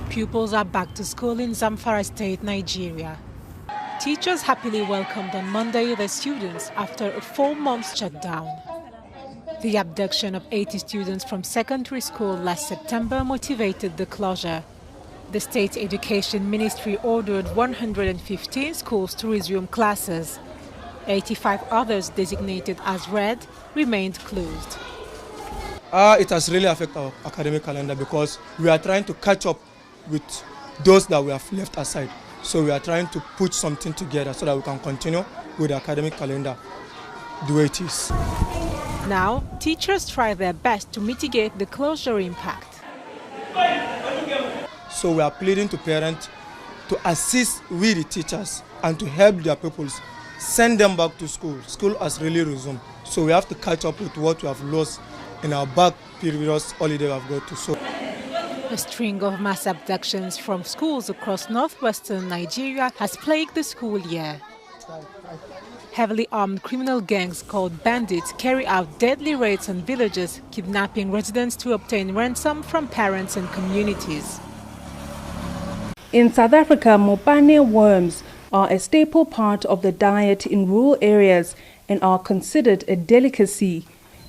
Pupils are back to school in Zamfara State, Nigeria. Teachers happily welcomed on Monday their students after a 4-month shutdown. The abduction of 80 students from secondary school last September motivated the closure. The State Education Ministry ordered 115 schools to resume classes. 85 others designated as red remained closed. It has really affected our academic calendar because we are trying to catch up with those that we have left aside. So we are trying to put something together so that we can continue with the academic calendar the way it is. Now, teachers try their best to mitigate the closure impact. So we are pleading to parents to assist with the teachers and to help their pupils, send them back to school. School has really resumed. So we have to catch up with what we have lost in our back previous holiday we have got to. So a string of mass abductions from schools across northwestern Nigeria has plagued the school year. Heavily armed criminal gangs called bandits carry out deadly raids on villages, kidnapping residents to obtain ransom from parents and communities. In South Africa, mopane worms are a staple part of the diet in rural areas and are considered a delicacy.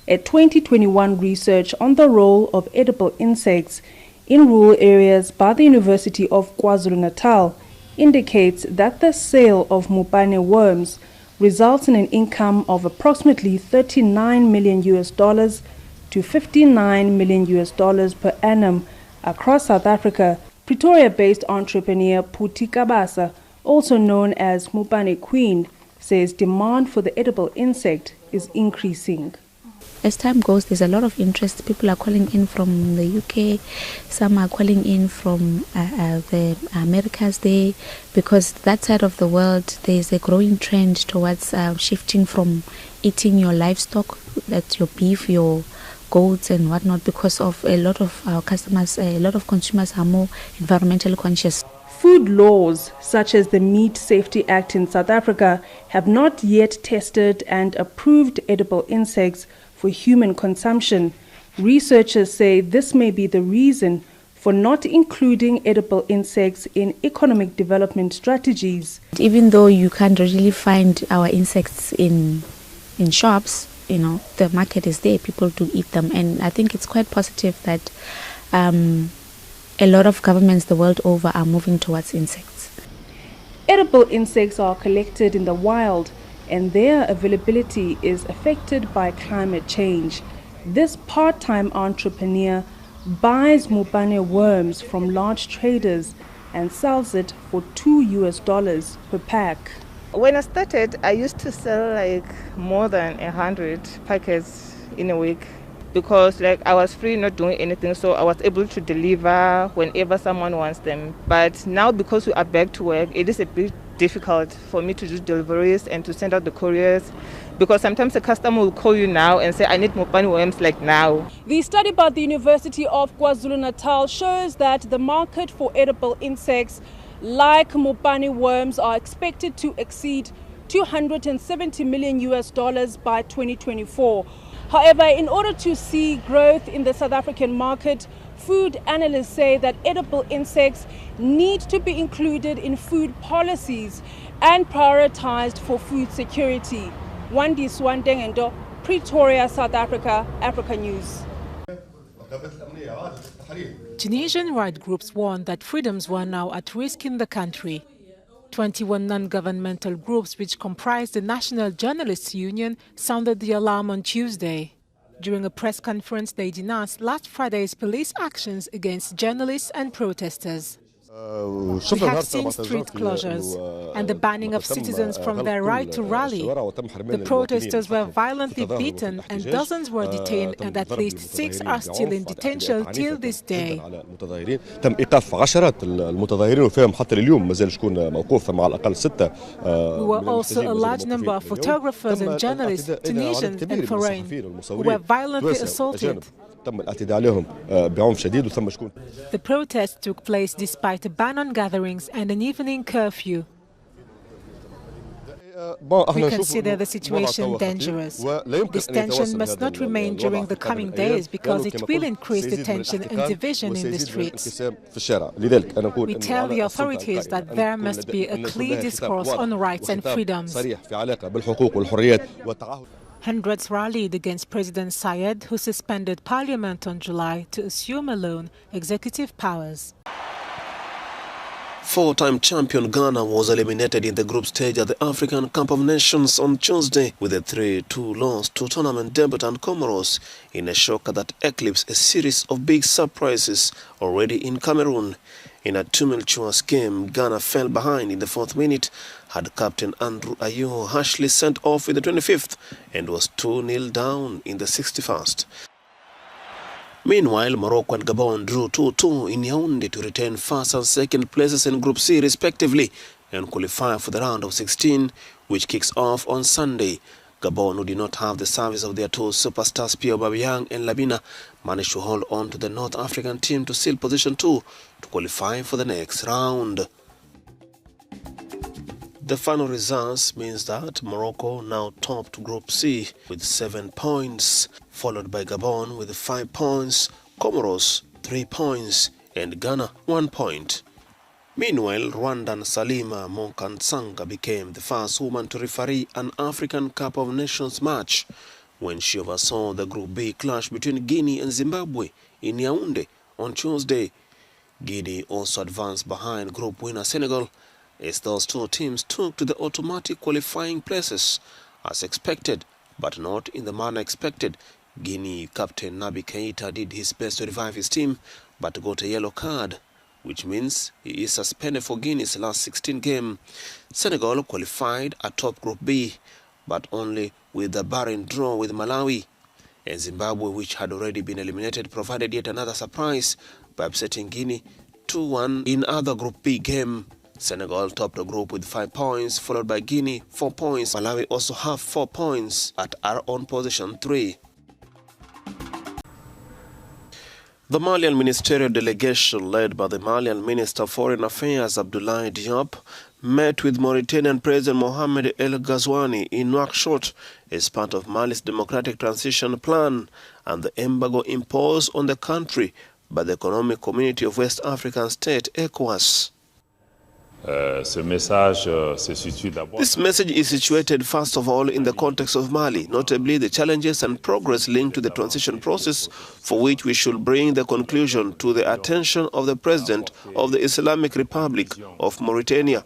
A 2021 research on the role of edible insects in rural areas by the University of KwaZulu-Natal indicates that the sale of mopane worms results in an income of approximately $39 million to $59 million per annum across South Africa. Pretoria-based entrepreneur Puti Kabasa, also known as Mopane Queen, says demand for the edible insect is increasing. As time goes, there's a lot of interest. People are calling in from the UK, some are calling in from the Americas there, because that side of the world there's a growing trend towards shifting from eating your livestock, that's your beef, your goats and whatnot, because of a lot of our customers, a lot of consumers are more environmentally conscious. Food laws such as the Meat Safety Act in South Africa have not yet tested and approved edible insects for human consumption. Researchers say this may be the reason for not including edible insects in economic development strategies. Even though you can't really find our insects in shops, you know, the market is there, people do eat them, and I think it's quite positive that a lot of governments the world over are moving towards insects. Edible insects are collected in the wild and their availability is affected by climate change. This part-time entrepreneur buys mopane worms from large traders and sells it for $2 per pack. When I started, I used to sell like more than 100 packets in a week because I was free, not doing anything, so I was able to deliver whenever someone wants them. But now because we are back to work, it is a bit difficult for me to do deliveries and to send out the couriers, because sometimes a customer will call you now and say, I need mopane worms like now. The study by the University of KwaZulu-Natal shows that the market for edible insects like mopane worms are expected to exceed $270 million by 2024. However, in order to see growth in the South African market, food analysts say that edible insects need to be included in food policies and prioritized for food security. Wandi Swandengendo, Pretoria, South Africa, Africa News. Tunisian right groups warn that freedoms were now at risk in the country. 21 non-governmental groups, which comprise the National Journalists Union, sounded the alarm on Tuesday. During a press conference, they denounced last Friday's police actions against journalists and protesters. We have seen street closures and the banning of citizens from their right to rally. The protesters were violently beaten and dozens were detained, and at least 6 are still in detention till this day. تم إيقاف عشرات المتظاهرين وفيهم حتى اليوم مازال شكون موقوف مع الأقل 6. We were also a large number of photographers and journalists, Tunisians and foreign, who were violently assaulted. The protest took place despite a ban on gatherings and an evening curfew. We consider the situation dangerous. This tension must not remain during the coming days because it will increase the tension and division in the streets. We tell the authorities that there must be a clear discourse on rights and freedoms. Hundreds rallied against President Sayed, who suspended parliament on July to assume alone executive powers. Four-time champion Ghana was eliminated in the group stage at the African Cup of Nations on Tuesday with a 3-2 loss to tournament debutant Comoros in a shocker that eclipsed a series of big surprises already in Cameroon. In a tumultuous game, Ghana fell behind in the 4th minute, had captain Andrew Ayew harshly sent off in the 25th and was 2-0 down in the 61st. Meanwhile, Morocco and Gabon drew 2-2 in Yaoundé to retain first and second places in Group C respectively and qualify for the round of 16, which kicks off on Sunday. Gabon, who did not have the service of their two superstars Pierre Aubameyang and Labina, managed to hold on to the North African team to seal position 2 to qualify for the next round. The final results means that Morocco now topped Group C with 7 points, followed by Gabon with 5 points, Comoros 3 points, and Ghana 1 point. Meanwhile, Rwandan Salima Monkansanga became the first woman to referee an African Cup of Nations match when she oversaw the Group B clash between Guinea and Zimbabwe in Yaoundé on Tuesday. Guinea also advanced behind group winner Senegal as those two teams took to the automatic qualifying places as expected, but not in the manner expected. Guinea captain Naby Keita did his best to revive his team, but got a yellow card, which means he is suspended for Guinea's last 16 game. Senegal qualified atop Group B, but only with a barren draw with Malawi. And Zimbabwe, which had already been eliminated, provided yet another surprise by upsetting Guinea 2-1 in other Group B game. Senegal topped the group with 5 points, followed by Guinea 4 points. Malawi also have 4 points at our own position 3. The Malian ministerial delegation, led by the Malian Minister of Foreign Affairs Abdoulaye Diop, met with Mauritanian President Mohamed El Ghazouani in Nouakchott as part of Mali's democratic transition plan and the embargo imposed on the country by the Economic Community of West African States, ECOWAS. This message is situated first of all in the context of Mali, notably the challenges and progress linked to the transition process, for which we should bring the conclusion to the attention of the President of the Islamic Republic of Mauritania.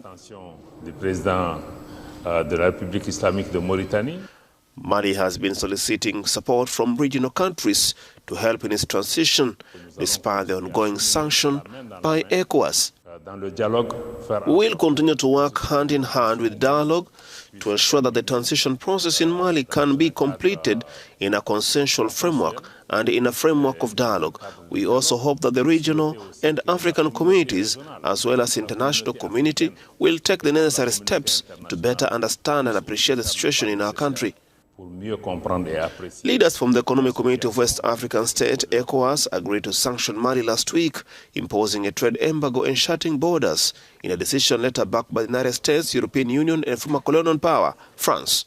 Mali has been soliciting support from regional countries to help in its transition, despite the ongoing sanction by ECOWAS. We will continue to work hand in hand with dialogue to ensure that the transition process in Mali can be completed in a consensual framework and in a framework of dialogue. We also hope that the regional and African communities, as well as international community, will take the necessary steps to better understand and appreciate the situation in our country. Leaders from the Economic Community of West African States, ECOWAS, agreed to sanction Mali last week, imposing a trade embargo and shutting borders, in a decision later backed by the United States, European Union, and former colonial power, France.